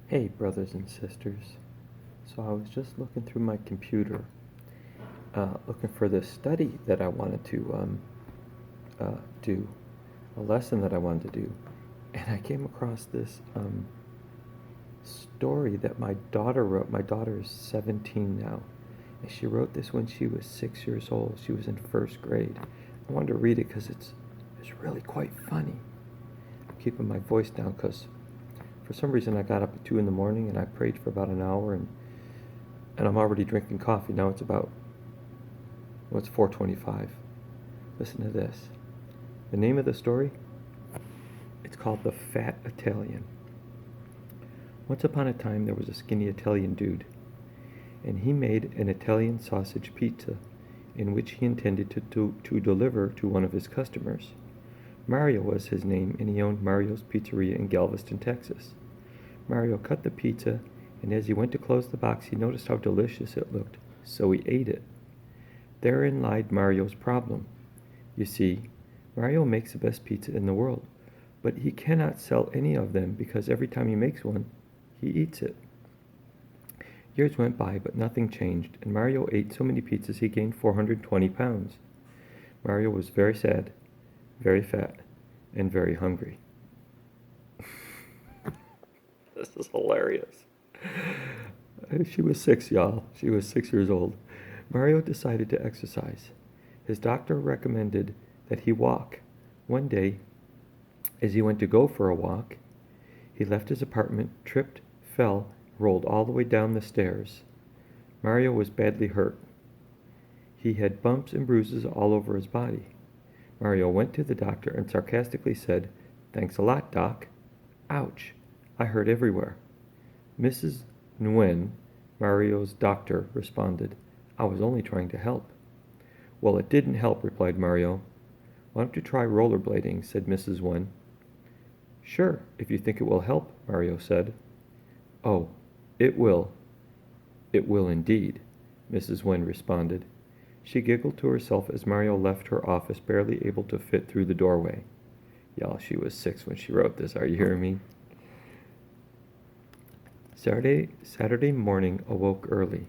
Hey, brothers and sisters. So I was just looking through my computer, looking for this study that I wanted to do, a lesson that I wanted to do, and I came across this story that my daughter wrote. My daughter is 17 now, and she wrote this when she was 6 years old. She was in first grade. I wanted to read it because it's really quite funny. I'm keeping my voice down because for some reason I got up at 2 in the morning and I prayed for about an hour and I'm already drinking coffee. Now it's 4:25. Listen to this. The name of the story? It's called The Fat Italian. Once upon a time there was a skinny Italian dude, and he made an Italian sausage pizza in which he intended to deliver to one of his customers. Mario was his name, and he owned Mario's Pizzeria in Galveston, Texas. Mario cut the pizza, and as he went to close the box, he noticed how delicious it looked, so he ate it. Therein lied Mario's problem. You see, Mario makes the best pizza in the world, but he cannot sell any of them because every time he makes one, he eats it. Years went by, but nothing changed, and Mario ate so many pizzas he gained 420 pounds. Mario was very sad, very fat, and very hungry. This is hilarious. She was 6, y'all. She was 6 years old. Mario decided to exercise. His doctor recommended that he walk. One day, as he went to go for a walk, he left his apartment, tripped, fell, rolled all the way down the stairs. Mario was badly hurt. He had bumps and bruises all over his body. Mario went to the doctor and sarcastically said, "Thanks a lot, Doc." "Ouch, I hurt everywhere." Mrs. Nguyen, Mario's doctor, responded, "I was only trying to help." "Well, it didn't help," replied Mario. "Why don't you try rollerblading?" said Mrs. Nguyen. "Sure, if you think it will help," Mario said. "Oh, it will. It will indeed," Mrs. Nguyen responded. She giggled to herself as Mario left her office, barely able to fit through the doorway. Y'all, she was 6 when she wrote this. Are you hearing me? Saturday morning awoke early.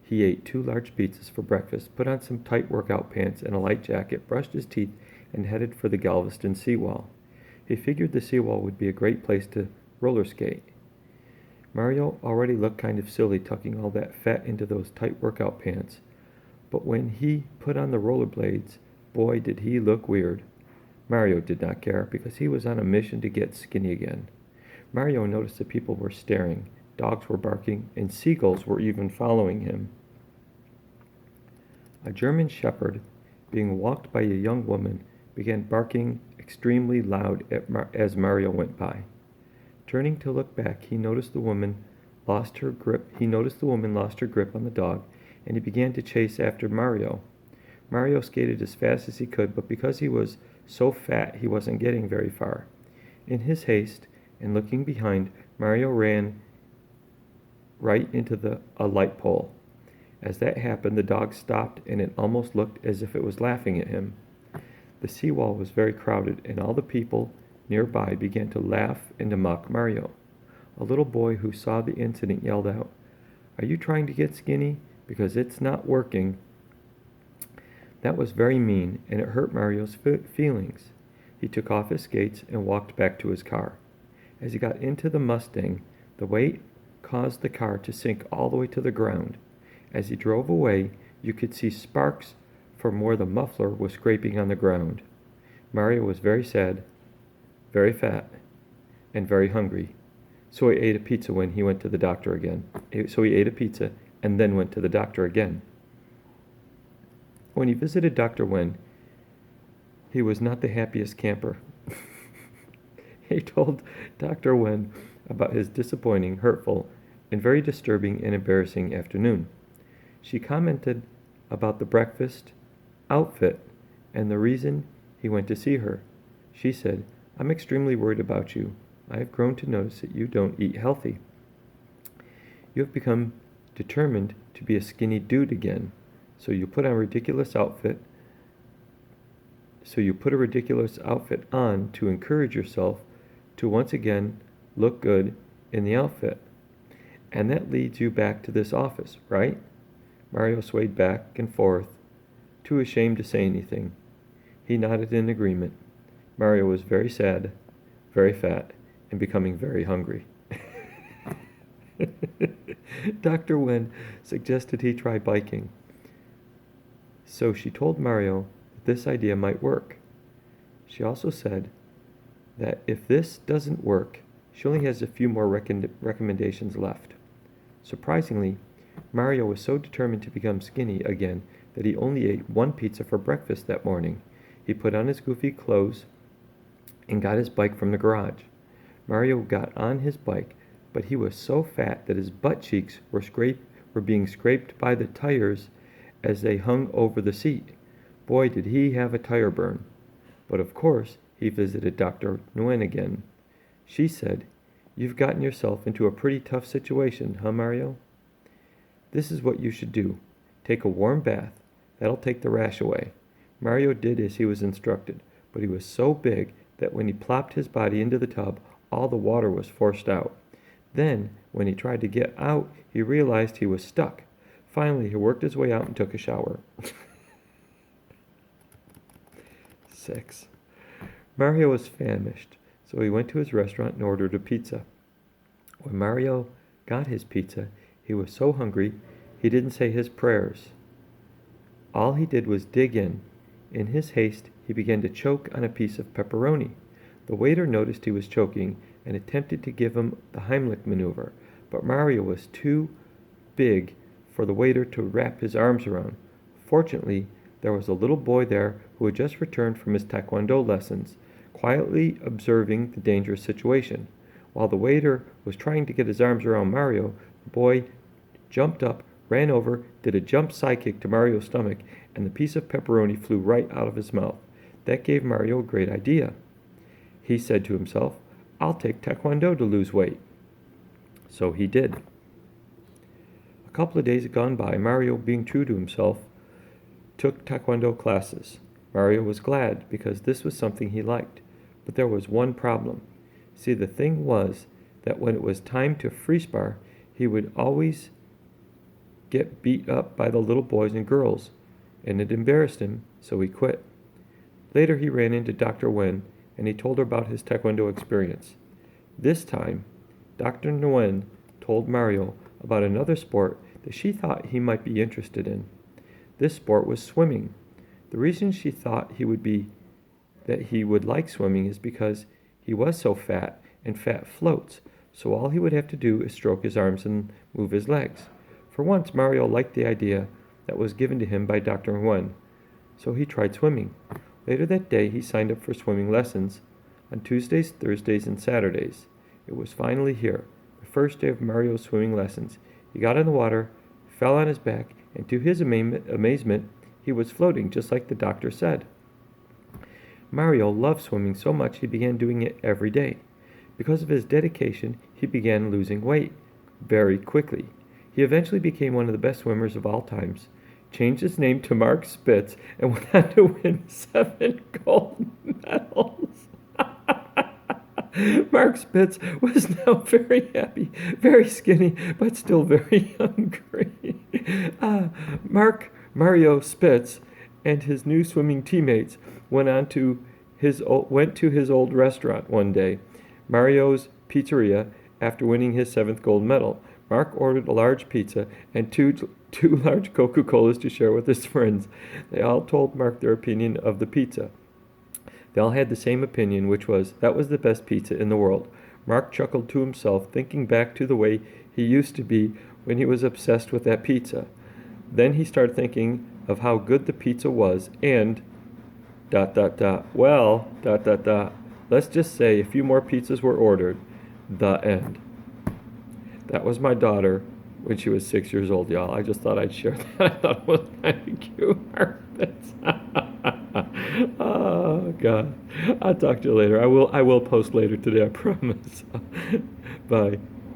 He ate 2 large pizzas for breakfast, put on some tight workout pants and a light jacket, brushed his teeth, and headed for the Galveston seawall. He figured the seawall would be a great place to roller skate. Mario already looked kind of silly tucking all that fat into those tight workout pants, but when he put on the rollerblades, boy did he look weird. Mario did not care because he was on a mission to get skinny again. Mario noticed that people were staring, dogs were barking, and seagulls were even following him. A German shepherd, being walked by a young woman, began barking extremely loud as Mario went by. Turning to look back, he noticed the woman lost her grip on the dog, and he began to chase after Mario. Mario skated as fast as he could, but because he was so fat, he wasn't getting very far. In his haste, and looking behind, Mario ran right into a light pole. As that happened, the dog stopped, and it almost looked as if it was laughing at him. The seawall was very crowded, and all the people nearby began to laugh and to mock Mario. A little boy who saw the incident yelled out, "Are you trying to get skinny? Because it's not working." That was very mean, and it hurt Mario's feelings. He took off his skates and walked back to his car. As he got into the Mustang, the weight caused the car to sink all the way to the ground. As he drove away, you could see sparks from where the muffler was scraping on the ground. Mario was very sad, very fat, and very hungry. So he ate a pizza when he went to the doctor again. So he ate a pizza and then went to the doctor again. When he visited Dr. Wen, he was not the happiest camper. He told Dr. Wen about his disappointing, hurtful, and very disturbing and embarrassing afternoon. She commented about the breakfast, outfit, and the reason he went to see her. She said, "I'm extremely worried about you. I have grown to notice that you don't eat healthy. You have become determined to be a skinny dude again, so you put a ridiculous outfit on to encourage yourself to once again look good in the outfit. And that leads you back to this office, right? Mario swayed back and forth, too ashamed to say anything. He nodded in agreement. Mario was very sad, very fat, and becoming very hungry. Dr. Wen suggested he try biking. So she told Mario that this idea might work. She also said that if this doesn't work, she only has a few more recommendations left. Surprisingly, Mario was so determined to become skinny again that he only ate one pizza for breakfast that morning. He put on his goofy clothes and got his bike from the garage. Mario got on his bike, but he was so fat that his butt cheeks were being scraped by the tires as they hung over the seat. Boy, did he have a tire burn. But of course, he visited Dr. Nguyen again. She said, "You've gotten yourself into a pretty tough situation, huh, Mario? This is what you should do. Take a warm bath. That'll take the rash away." Mario did as he was instructed, but he was so big that when he plopped his body into the tub, all the water was forced out. Then, when he tried to get out, he realized he was stuck. Finally, he worked his way out and took a shower. 6. Mario was famished, so he went to his restaurant and ordered a pizza. When Mario got his pizza, he was so hungry he didn't say his prayers. All he did was dig in. In his haste, he began to choke on a piece of pepperoni. The waiter noticed he was choking and attempted to give him the Heimlich maneuver, but Mario was too big for the waiter to wrap his arms around. Fortunately, there was a little boy there who had just returned from his Taekwondo lessons, quietly observing the dangerous situation. While the waiter was trying to get his arms around Mario, the boy jumped up, ran over, did a jump sidekick to Mario's stomach, and the piece of pepperoni flew right out of his mouth. That gave Mario a great idea. He said to himself, "I'll take Taekwondo to lose weight." So he did. A couple of days had gone by. Mario, being true to himself, took Taekwondo classes. Mario was glad because this was something he liked. But there was one problem. See, the thing was that when it was time to free spar, he would always get beat up by the little boys and girls, and it embarrassed him, so he quit. Later he ran into Dr. Wen, and he told her about his Taekwondo experience. This time, Dr. Nguyen told Mario about another sport that she thought he might be interested in. This sport was swimming. The reason she thought he would like swimming is because he was so fat, and fat floats, so all he would have to do is stroke his arms and move his legs. For once, Mario liked the idea that was given to him by Dr. Nguyen, so he tried swimming. Later that day, he signed up for swimming lessons on Tuesdays, Thursdays, and Saturdays. It was finally here, the first day of Mario's swimming lessons. He got in the water, fell on his back, and to his amazement, he was floating just like the doctor said. Mario loved swimming so much he began doing it every day. Because of his dedication, he began losing weight very quickly. He eventually became one of the best swimmers of all times, changed his name to Mark Spitz, and went on to win 7 gold medals. Mark Spitz was now very happy, very skinny, but still very hungry. Mario Spitz and his new swimming teammates went to his old restaurant one day, Mario's Pizzeria, after winning his 7th gold medal. Mark ordered a large pizza and two large Coca-Colas to share with his friends. They all told Mark their opinion of the pizza. They all had the same opinion, which was, that was the best pizza in the world. Mark chuckled to himself, thinking back to the way he used to be when he was obsessed with that pizza. Then he started thinking of how good the pizza was and ... Well, ... Let's just say a few more pizzas were ordered. The end. That was my daughter when she was 6 years old, y'all. I just thought I'd share that. I thought it was kind of cute. Oh, God. I'll talk to you later. I will post later today, I promise. Bye.